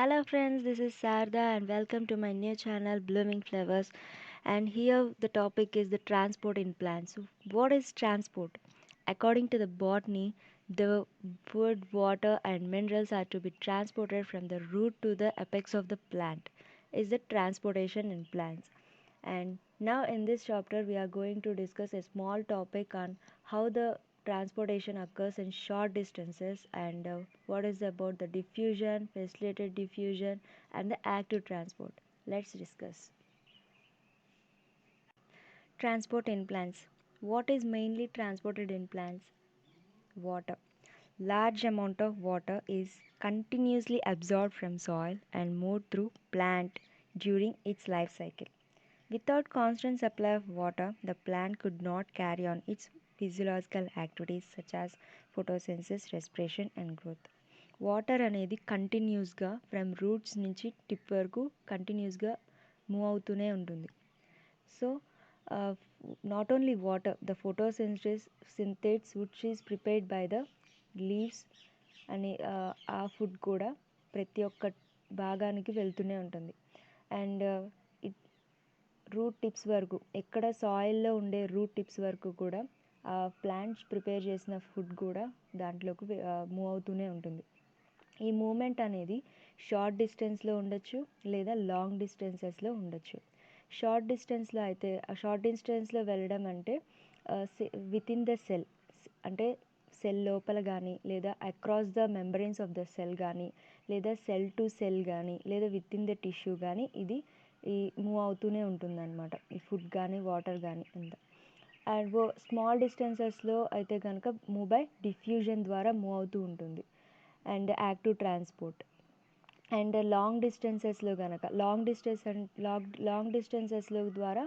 Hello friends, this is Sarda and welcome to my new channel Blooming Flowers. And here the topic is the transport in plants. So what is transport? According to the botany, the food, water and minerals are to be transported from the root to the apex of the plant. Is the transportation in plants. And now in this chapter we are going to discuss a small topic on how the transportation occurs in short distances and what is about the diffusion, facilitated diffusion and the active transport. Let's discuss. Transport in plants. What is mainly transported in plants? Water. Large amount of water is continuously absorbed from soil and moved through plant during its life cycle. Without constant supply of water, the plant could not carry on its physiological activities such as photosynthesis, respiration and growth. Water అనేది కంటిన్యూస్గా from roots నుంచి tip వరకు కంటిన్యూస్గా move అవుతూనే ఉంటుంది. So not only water the photosynthesis synthates which is prepared by the leaves అనే ఆ food కూడా ప్రతి ఒక్క భాగానికి వెళ్తూనే ఉంటుంది. అండ్ రూట్ టిప్స్ వరకు ఎక్కడ సాయిల్లో ఉండే రూట్ టిప్స్ వరకు కూడా ఆ ప్లాంట్స్ ప్రిపేర్ చేసిన ఫుడ్ కూడా దాంట్లోకి మూవ్ అవుతూనే ఉంటుంది. ఈ మూమెంట్ అనేది షార్ట్ డిస్టెన్స్లో ఉండొచ్చు లేదా లాంగ్ డిస్టెన్సెస్లో ఉండొచ్చు. షార్ట్ డిస్టెన్స్లో అయితే షార్ట్ డిస్టెన్స్లో వెళ్ళడం అంటే విత్ ఇన్ ద సెల్ అంటే సెల్ లోపల కానీ లేదా across the membranes of the cell కానీ లేదా సెల్ టు సెల్ కానీ లేదా విత్ ఇన్ ద టిష్యూ కానీ ఇది ఈ మూవ్ అవుతూనే ఉంటుందన్నమాట. ఈ ఫుడ్ కానీ వాటర్ కానీ అంతా. అండ్ స్మాల్ డిస్టెన్సెస్లో అయితే కనుక మూవ్ బై డిఫ్యూజన్ ద్వారా మూవ్ అవుతూ ఉంటుంది. And active transport. And long డిస్టెన్సెస్లో కనుక లాంగ్ డిస్టెన్సెస్లో ద్వారా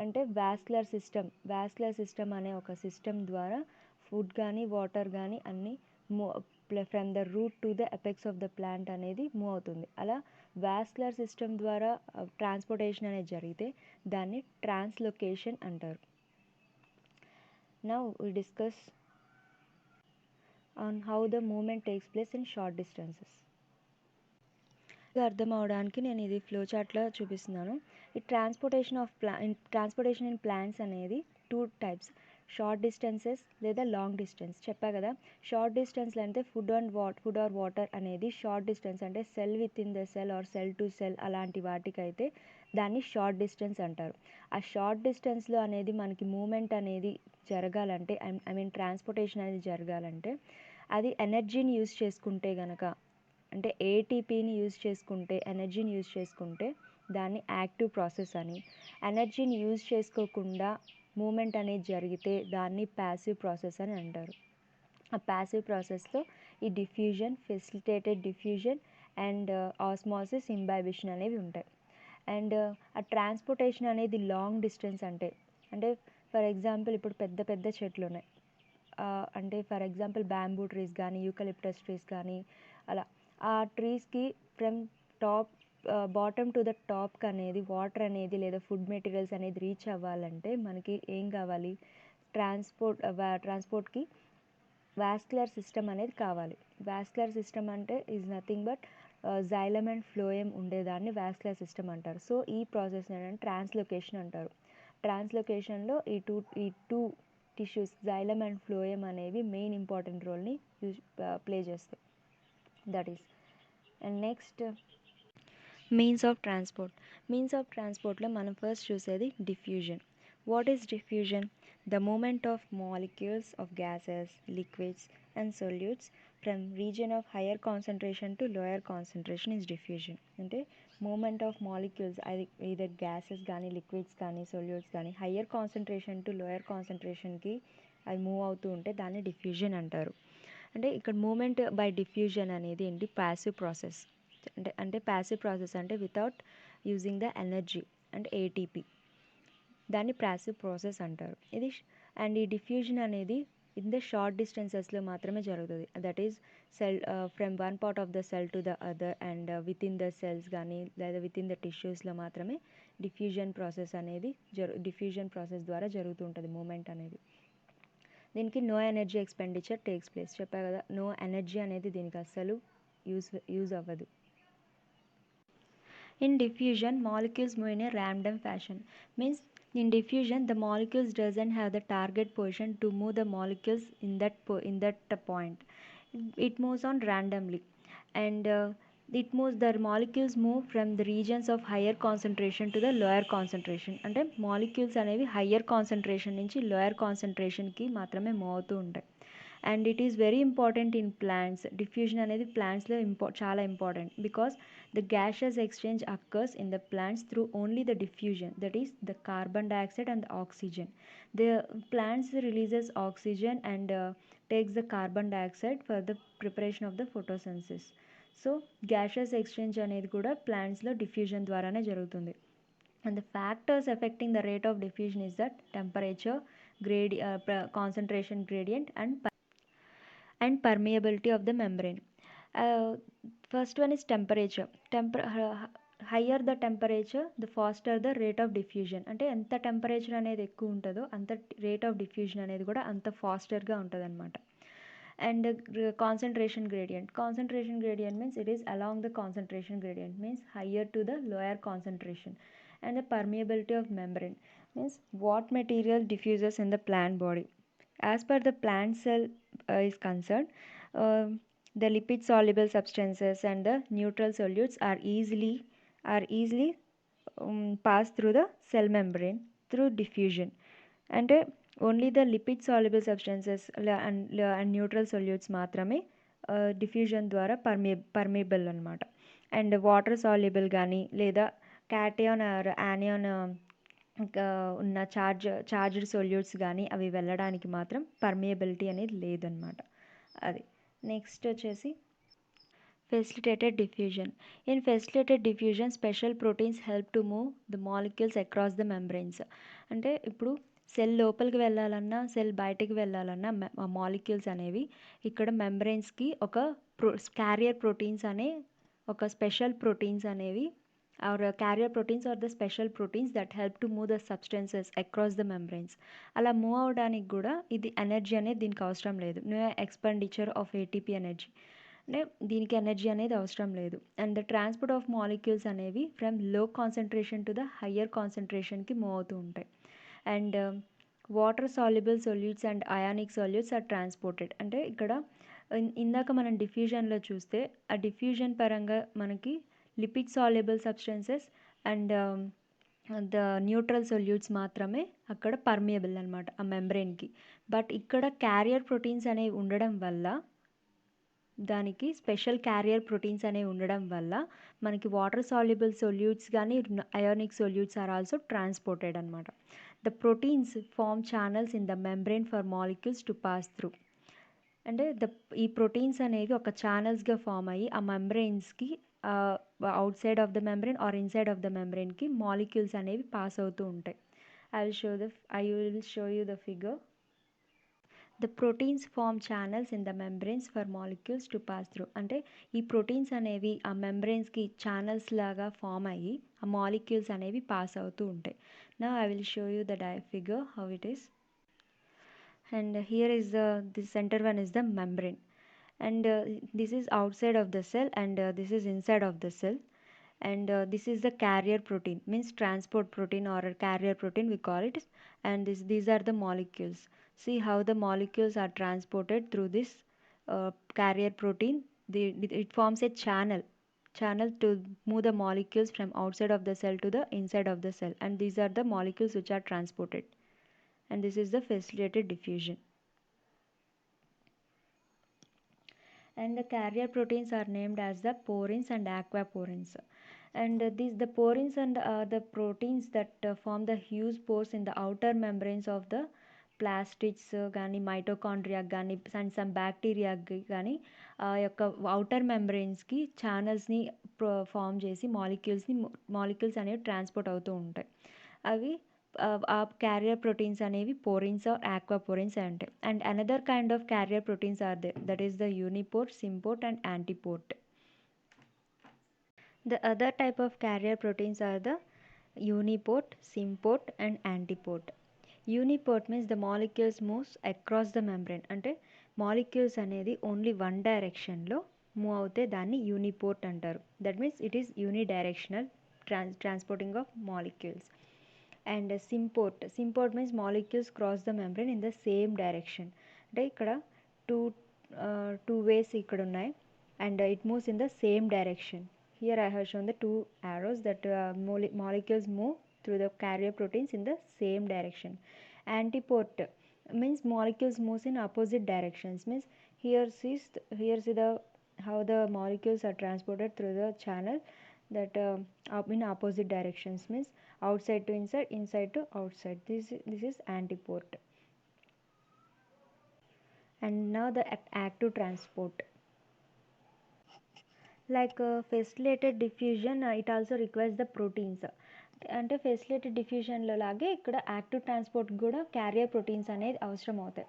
అంటే వాస్కులర్ సిస్టమ్ అనే ఒక సిస్టమ్ ద్వారా ఫుడ్ కానీ వాటర్ కానీ అన్నీ from the route to the apex of the plant అనేది మూవ్ అవుతుంది. అలా వాస్కులర్ సిస్టమ్ ద్వారా ట్రాన్స్పోర్టేషన్ అనేది జరిగితే దాన్ని ట్రాన్స్లోకేషన్ అంటారు. Now we discuss on how the movement takes place in short distances. అర్థం అవడానికి నేను ఇది ఫ్లో చార్ట్లో చూపిస్తున్నాను. ఈ ట్రాన్స్పోర్టేషన్ ఇన్ ప్లాంట్స్ అనేది 2 టైప్స్. షార్ట్ డిస్టెన్సెస్ లేదా లాంగ్ డిస్టెన్స్. చెప్పా కదా, షార్ట్ డిస్టెన్స్లో అంటే ఫుడ్ ఆర్ వాటర్ అనేది షార్ట్ డిస్టెన్స్ అంటే cell within the cell or cell to cell అలాంటి వాటికైతే దాన్ని షార్ట్ డిస్టెన్స్ అంటారు. ఆ షార్ట్ డిస్టెన్స్లో అనేది మనకి మూమెంట్ అనేది జరగాలంటే ఐ మీన్ ట్రాన్స్పోర్టేషన్ అనేది జరగాలంటే అది ఎనర్జీని యూజ్ చేసుకుంటే గనక అంటే ఏటీపీని యూజ్ చేసుకుంటే ఎనర్జీని యూజ్ చేసుకుంటే దాన్ని యాక్టివ్ ప్రాసెస్ అని, ఎనర్జీని యూజ్ చేసుకోకుండా మూమెంట్ అనేది జరిగితే దాన్ని ప్యాసివ్ ప్రాసెస్ అని అంటారు. ఆ ప్యాసివ్ ప్రాసెస్లో ఈ diffusion, facilitated diffusion and osmosis, imbibition అనేవి ఉంటాయి. అండ్ ఆ ట్రాన్స్పోర్టేషన్ అనేది లాంగ్ డిస్టెన్స్ అంటే ఫర్ ఎగ్జాంపుల్ ఇప్పుడు పెద్ద పెద్ద చెట్లు ఉన్నాయి. అంటే ఫర్ ఎగ్జాంపుల్ బ్యాంబూ ట్రీస్ కానీ యూకలిప్టస్ ట్రీస్ కానీ అలా ఆ ట్రీస్కి from top bottom to the టాప్కి అనేది వాటర్ అనేది లేదా ఫుడ్ మెటీరియల్స్ అనేది రీచ్ అవ్వాలంటే మనకి ఏం కావాలి? ట్రాన్స్పోర్ట్కి వాస్కులర్ సిస్టమ్ అనేది కావాలి. వాస్కులర్ సిస్టమ్ అంటే is nothing but xylem and phloem ఉండేదాన్ని వాస్కులర్ సిస్టమ్ అంటారు. సో ఈ ప్రాసెస్ ఏంటంటే ట్రాన్స్లోకేషన్ అంటారు. ట్రాన్స్లోకేషన్లో ఈ two tissues xylem and phloem అనేవి మెయిన్ ఇంపార్టెంట్ రోల్ని ప్లే చేస్తాయి. That is. And next means of ట్రాన్స్పోర్ట్లో మనం ఫస్ట్ చూసేది diffusion. What is diffusion? The movement of molecules of gases, liquids and solutes from region of higher concentration to lower concentration is diffusion. అంటే moment of molecules అది either gases కానీ liquids కానీ solutes కానీ higher concentration to lower కాన్సన్ట్రేషన్కి అది move అవుతూ ఉంటే దాన్ని diffusion అంటారు. అంటే ఇక్కడ మూమెంట్ బై డిఫ్యూజన్ అనేది ఏంటి? Passive process. అంటే ప్యాసివ్ ప్రాసెస్ అంటే వితౌట్ యూజింగ్ ద ఎనర్జీ అంటే ఏటీపీ, దాన్ని ప్యాసివ్ ప్రాసెస్ అంటారు. ఇది అండ్ ఈ డిఫ్యూజన్ అనేది ఇన్ ద షార్ట్ డిస్టెన్సెస్లో మాత్రమే జరుగుతుంది. That is cell from one part of the cell to the other and within the cells కానీ లేదా విత్ ఇన్ ద టిష్యూస్లో మాత్రమే డిఫ్యూజన్ ప్రాసెస్ అనేది డిఫ్యూజన్ ప్రాసెస్ ద్వారా జరుగుతుంటుంది మూమెంట్ అనేది. దీనికి no energy expenditure takes place. చెప్పా కదా, నో ఎనర్జీ అనేది దీనికి అస్సలు యూజ్ అవ్వదు. In diffusion, molecules move in a random fashion. Means in diffusion, the molecules doesn't have the target position to move the molecules in that point. It moves on randomly, and it moves the molecules move from the regions of higher concentration to the lower concentration. అంటే molecules అనేవి higher concentration నుంచి lower concentration కి మాత్రమే move అవుతూ ఉంటాయి. And it is very important in plants. Diffusion అనేది ప్లాంట్స్లో చాలా important because the gaseous exchange occurs in the plants through only the diffusion, that is the carbon dioxide and the oxygen. The plants releases oxygen and takes the carbon dioxide for the preparation of the photosynthesis. So gaseous exchange అనేది కూడా ప్లాంట్స్లో diffusion ద్వారానే జరుగుతుంది. And the factors affecting the rate of diffusion is that temperature, concentration gradient, and permeability of the membrane. First one is temperature. Higher the temperature, the faster the rate of diffusion. అంటే ఎంత temperature అనేది ఎక్కువ ఉంటుందో అంత rate of diffusion అనేది కూడా అంత ఫాస్టర్గా ఉంటుంది అనమాట. And concentration gradient means it is along the concentration gradient, means higher to the lower concentration. And the permeability of membrane means what material diffuses in the plant body. As per the plant cell is concerned, the lipid soluble substances and the neutral solutes are easily pass through the cell membrane through diffusion. And only the lipid soluble substances and neutral solutes మాత్రమే diffusion ద్వారా permeable అనమాట. And water soluble కానీ లేదా cation are anion ఉన్న charged solutes కానీ అవి వెళ్ళడానికి మాత్రం పర్మియబిలిటీ అనేది లేదనమాట. అది నెక్స్ట్ వచ్చేసి facilitated diffusion. In facilitated diffusion, special proteins help to move the molecules across the membranes. అంటే ఇప్పుడు సెల్ లోపలికి వెళ్ళాలన్నా సెల్ బయటికి వెళ్ళాలన్నా మాలిక్యూల్స్ అనేవి ఇక్కడ మెంబ్రెయిన్స్కి ఒక క్యారియర్ ప్రోటీన్స్ అనే ఒక స్పెషల్ ప్రోటీన్స్ అనేవి are carrier proteins are the special proteins that help to move the substances across the membranes. అలా మూవ్ అవడానికి కూడా ఇది ఎనర్జీ అనేది దీనికి అవసరం లేదు. No expenditure of ATP energy, అంటే దీనికి ఎనర్జీ అనేది అవసరం లేదు. And the transport of molecules అనేవి from low concentration to the higher కాన్సన్ట్రేషన్కి మూవ్ అవుతూ ఉంటాయి. And water soluble solutes and ionic solutes are transported. అంటే ఇక్కడ ఇందాక మనం డిఫ్యూజన్లో చూస్తే ఆ డిఫ్యూజన్ పరంగా మనకి lipid soluble substances and the neutral solutes మాత్రమే అక్కడ పర్మియబుల్ అనమాట ఆ మెంబ్రెయిన్కి. బట్ ఇక్కడ క్యారియర్ ప్రోటీన్స్ అనేవి ఉండడం వల్ల, దానికి స్పెషల్ క్యారియర్ ప్రోటీన్స్ అనేవి ఉండడం వల్ల మనకి వాటర్ సాల్యుబుల్ సొల్యూట్స్ కానీ ionic solutes are also transported అనమాట. The proteins form channels in the membrane for molecules to pass through. అంటే ఈ ప్రోటీన్స్ అనేవి ఒక ఛానల్స్గా ఫామ్ అయ్యి ఆ మెంబ్రెయిన్స్కి outside of the membrane or inside of the మెంబ్రెయిన్కి మాలిక్యూల్స్ అనేవి పాస్ అవుతూ ఉంటాయి. I will show you the figure. The proteins form channels in the membranes for molecules to pass through. అంటే ఈ ప్రోటీన్స్ అనేవి ఆ మెంబ్రెయిన్స్కి ఛానల్స్ లాగా ఫామ్ అయ్యి ఆ మాలిక్యూల్స్ అనేవి పాస్ అవుతూ ఉంటాయి. Now I will show you the figure how it is. And here is the center one is the membrane, and this is outside of the cell, and this is inside of the cell. And this is the carrier protein, means transport protein or a carrier protein we call it. And these are the molecules. See how the molecules are transported through this carrier protein. It forms a channel to move the molecules from outside of the cell to the inside of the cell, and these are the molecules which are transported. And this is the facilitated diffusion. And the carrier proteins are named as the porins and aquaporins. And the porins and the proteins that form the huge pores in the outer membranes of the plastids కానీ mitochondria కానీ and some bacteria కానీ ఆ యొక్క outer మెంబ్రెయిన్స్కి ఛానల్స్ని form చేసి molecules అనేవి transport అవుతూ ఉంటాయి. అవి ఆ క్యారియర్ ప్రోటీన్స్ అనేవి పోరిన్స్ ఆర్ ఆక్వాపోరిన్స్ అయి ఉంటాయి. And another kind of carrier proteins are they, that is the uniport, symport and antiport. The other type of carrier proteins are the uniport, symport and antiport. Uniport means the molecules moves across the membrane. అంటే molecules అనేది only డైరెక్షన్లో move అవుతే దాన్ని యూనిపోర్ట్ అంటారు. That means it is unidirectional transporting of molecules. And symport means molecules cross the membrane in the same direction. అంటే ఇక్కడ two ways ఇక్కడ ఉన్నాయి and it moves in the same direction. Here I have shown the two arrows that molecules move through the carrier proteins in the same direction. Antiport means molecules moves in opposite directions. Means here see the how the molecules are transported through the channel that in opposite directions, means outside to inside, inside to outside. This is antiport. And now the active transport. Like facilitated diffusion, it also requires the proteins. అంటే ఫెసిలేటెడ్ డిఫ్యూజన్లో లాగే ఇక్కడ active transport కూడా carrier proteins అనేది అవసరం అవుతాయి.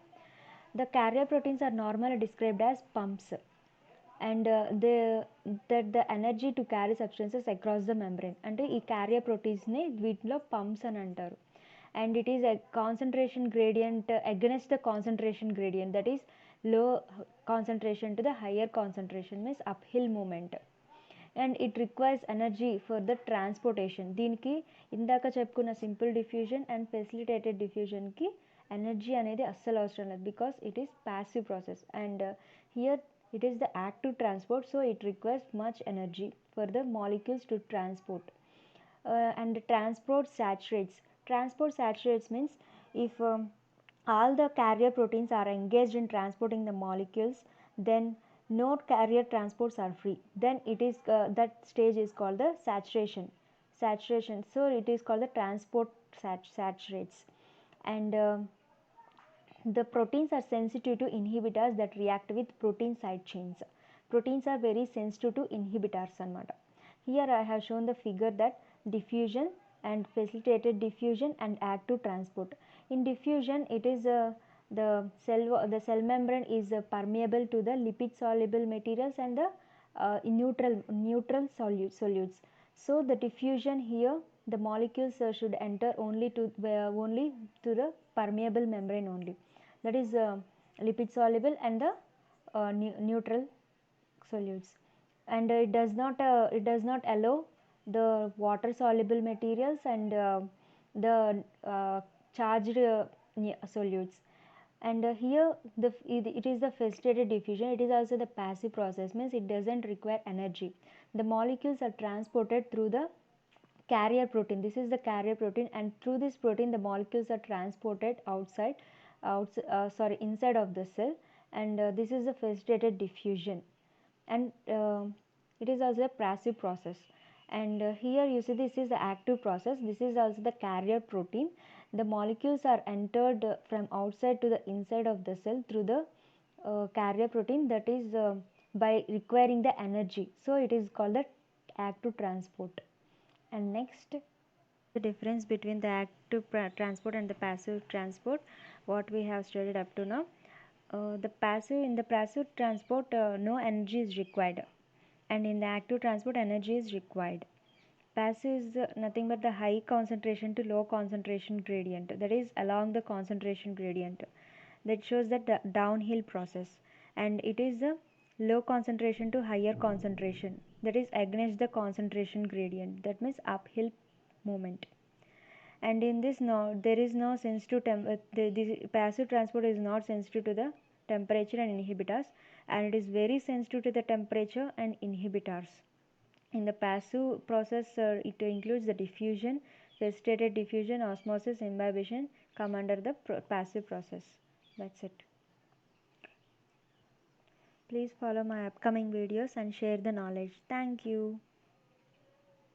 The carrier proteins are normal described as pumps and the energy to carry substances across the membrane. అంటే ఈ క్యారియర్ ప్రోటీన్స్ని వీటిలో పంప్స్ అని అంటారు. And it is a concentration gradient against the concentration gradient, that is low concentration to the higher concentration, means uphill movement. And it requires energy for the transportation. దీనికి ఇందాక చెప్పుకున్న simple diffusion and facilitated డిఫ్యూజన్కి energy అనేది అస్సలు అవసరం లేదు, because it is passive process. And here it is the active transport, so it requires much energy for the molecules to transport. And transport saturates means if all the carrier proteins are engaged in transporting the molecules, then no carrier transports are free. Then it is that stage is called the saturation. So it is called the transport saturates. And the proteins are sensitive to inhibitors that react with protein side chains. Proteins are very sensitive to inhibitors anamata. Here I have shown the figure that diffusion and facilitated diffusion and active transport. In diffusion, it is the cell membrane is permeable to the lipid soluble materials and the neutral solutes. So the diffusion here, the molecules should enter only to the permeable membrane only, that is lipid soluble and the neutral solutes. And it does not allow the water soluble materials and the charged solutes. And here it is the facilitated diffusion. It is also the passive process, means it doesn't require energy. The molecules are transported through the carrier protein. This is the carrier protein, and through this protein the molecules are transported inside of the cell. And this is the facilitated diffusion. And it is also a passive process. And here you see this is the active process. This is also the carrier protein. The molecules are entered from outside to the inside of the cell through the carrier protein, that is by requiring the energy. So it is called the active transport. And next, the difference between the active transport and the passive transport, what we have studied up to now. In the passive transport no energy is required, and in the active transport energy is required. Passive is nothing but the high concentration to low concentration gradient, that is along the concentration gradient, that shows that the downhill process. And it is the low concentration to higher concentration, that is against the concentration gradient, that means uphill movement. And in this, there is no sensitive the passive transport is not sensitive to the temperature and inhibitors, and it is very sensitive to the temperature and inhibitors. In the passive process, it includes the diffusion, facilitated diffusion, osmosis, imbibition come under the passive process. That's it. Please follow my upcoming videos and share the knowledge. Thank you.